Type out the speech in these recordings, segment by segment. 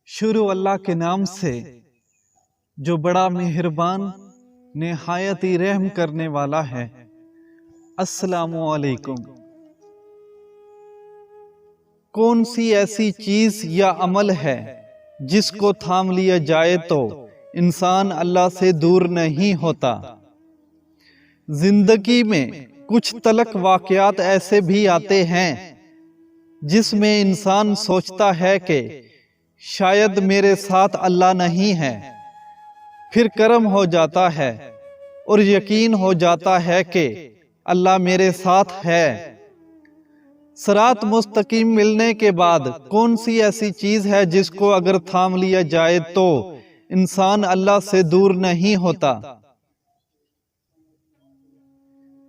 शुरू अल्लाह के नाम से जो बड़ा मेहरबान निहायत ही रहम करने वाला है। अस्सलामु अलैकुम। कौन सी ऐसी चीज या अमल है जिसको थाम लिया जाए तो इंसान अल्लाह से दूर नहीं होता। जिंदगी में कुछ तलक वाकयात ऐसे भी आते हैं जिसमें इंसान सोचता है कि शायद मेरे साथ अल्लाह नहीं है, फिर कर्म हो जाता है और यकीन हो जाता है कि अल्लाह मेरे साथ है। सिरात मुस्तकीम मिलने के बाद कौन सी ऐसी चीज है जिसको अगर थाम लिया जाए तो इंसान अल्लाह से दूर नहीं होता।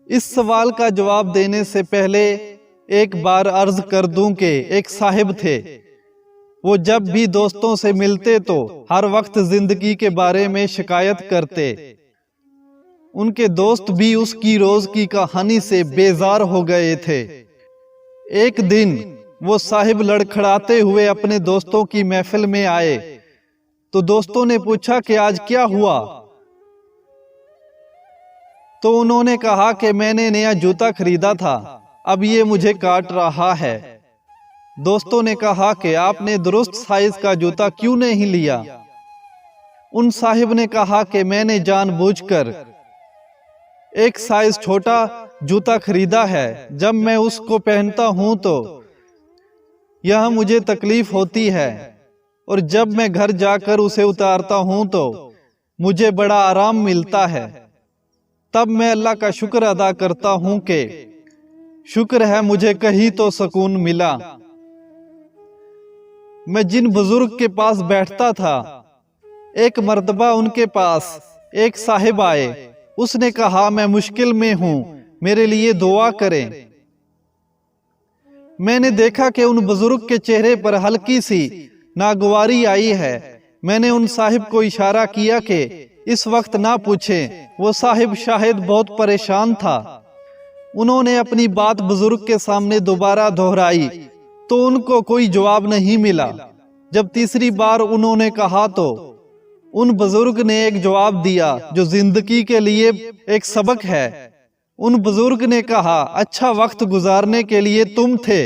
इस सवाल का जवाब देने से पहले एक बार अर्ज कर दूं कि एक साहिब थे। वो जब भी दोस्तों से मिलते तो हर वक्त जिंदगी के बारे में शिकायत करते। उनके दोस्त भी उसकी रोज की कहानी से बेजार हो गए थे। एक दिन वो साहिब लड़खड़ाते हुए अपने दोस्तों की महफिल में आए तो दोस्तों ने पूछा कि आज क्या हुआ। तो उन्होंने कहा कि मैंने नया जूता खरीदा था, अब ये मुझे काट रहा है। दोस्तों ने कहा कि आपने दुरुस्त साइज का जूता क्यों नहीं लिया। उन साहिब ने कहा कि मैंने जानबूझकर एक साइज छोटा जूता खरीदा है। जब मैं उसको पहनता हूं तो यह मुझे तकलीफ होती है और जब मैं घर जाकर उसे उतारता हूं तो मुझे बड़ा आराम मिलता है। तब मैं अल्लाह का शुक्र अदा करता हूं कि शुक्र है मुझे कहीं तो सुकून मिला। मैं जिन बुजुर्ग के पास बैठता था, एक मर्तबा उनके पास एक साहिब आए। उसने कहा मैं मुश्किल में हूं, मेरे लिए दुआ करें। मैंने देखा कि उन बुजुर्ग के चेहरे पर हल्की सी नागवारी आई है। मैंने उन साहिब को इशारा किया कि इस वक्त ना पूछें। वो साहिब शायद बहुत परेशान था। उन्होंने अपनी बात बुजुर्ग के सामने दोबारा दोहराई तो उनको कोई जवाब नहीं मिला। जब तीसरी बार उन्होंने कहा तो उन बुजुर्ग ने एक जवाब दिया जो जिंदगी के लिए एक सबक है। उन बुजुर्ग ने कहा, अच्छा वक्त गुजारने के लिए तुम थे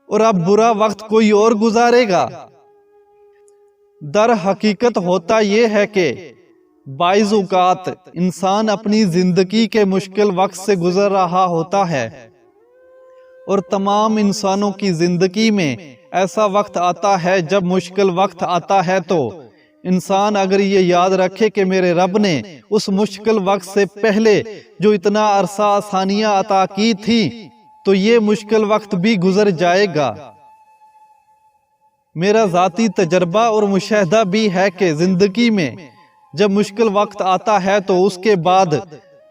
और अब बुरा वक्त कोई और गुजारेगा। दर हकीकत होता यह है कि बाइज़ औक़ात इंसान अपनी जिंदगी के मुश्किल वक्त से गुजर रहा होता है और तमाम इंसानों की जिंदगी में ऐसा वक्त आता है जब मुश्किल वक्त आता है तो इंसान अगर ये याद रखे कि मेरे रब ने उस मुश्किल वक्त से पहले जो इतना अरसा आसानियां अता की थी तो ये मुश्किल वक्त भी गुजर जाएगा। मेरा ज़ाती तजर्बा और मुशाहदा भी है कि जिंदगी में जब मुश्किल वक्त आता है तो उसके बाद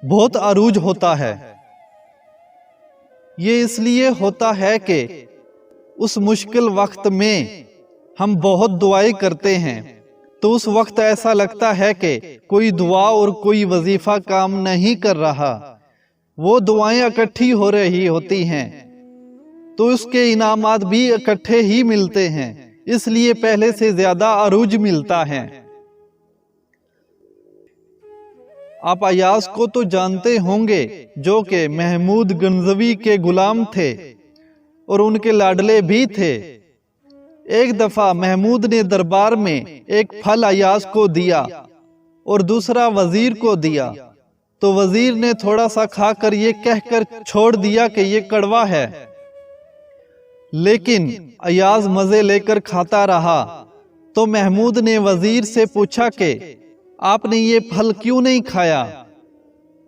बहुत अरूज होता है। ये इसलिए होता है कि उस मुश्किल वक्त में हम बहुत दुआएं करते हैं तो उस वक्त ऐसा लगता है कि कोई दुआ और कोई वजीफा काम नहीं कर रहा। वो दुआएं इकट्ठी हो रही होती हैं तो उसके इनामात भी इकट्ठे ही मिलते हैं, इसलिए पहले से ज्यादा अरूज मिलता है। आप अयाज को तो जानते होंगे जो कि महमूद गंजवी के गुलाम थे और उनके लाडले भी थे। एक दफा महमूद ने दरबार में एक फल अयाज को दिया और दूसरा वजीर को दिया तो वजीर ने थोड़ा सा खाकर ये कहकर छोड़ दिया कि ये कड़वा है, लेकिन अयाज मजे लेकर खाता रहा। तो महमूद ने वजीर से पूछा कि आपने ये फल क्यों नहीं खाया।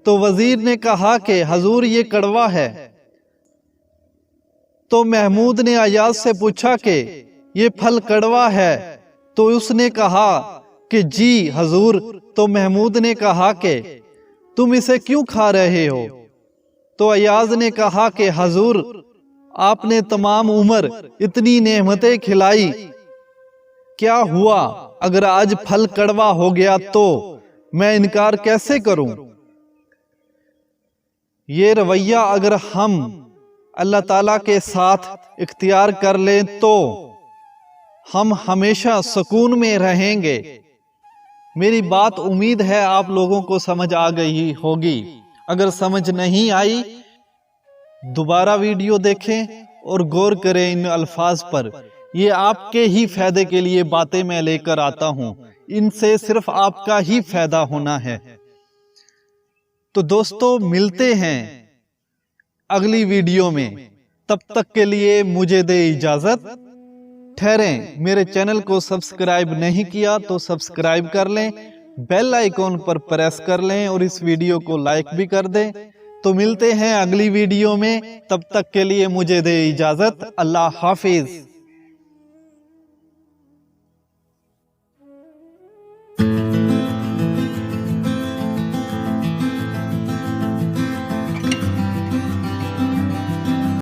तो वजीर ने कहा कि हजूर ये कड़वा है। तो महमूद ने अयाज से पूछा कि ये फल कड़वा है। तो उसने कहा कि जी हजूर। तो महमूद ने कहा कि तुम इसे क्यों खा रहे हो। तो अयाज ने कहा कि हजूर आपने तमाम उम्र इतनी नेमतें खिलाई, क्या हुआ अगर आज फल कड़वा हो गया तो मैं इनकार कैसे करूं। ये रवैया अगर हम अल्लाह ताला के साथ इख्तियार कर लें तो ہم ہمیشہ سکون میں رہیں گے۔ میری بات امید ہے آپ لوگوں کو سمجھ آ گئی ہوگی۔ اگر سمجھ نہیں آئی دوبارہ ویڈیو دیکھیں اور غور کریں ان الفاظ پر۔ یہ آپ کے ہی فائدے کے لیے باتیں میں لے کر آتا ہوں، ان سے صرف آپ کا ہی فائدہ ہونا ہے۔ تو دوستو ملتے ہیں اگلی ویڈیو میں، تب تک کے لیے مجھے دے اجازت۔ ٹھہریں، میرے چینل کو سبسکرائب نہیں کیا تو سبسکرائب کر لیں، بیل آئیکن پر پریس کر لیں اور اس ویڈیو کو لائک بھی کر دیں۔ تو ملتے ہیں اگلی ویڈیو میں، تب تک کے لیے مجھے دے اجازت۔ اللہ حافظ۔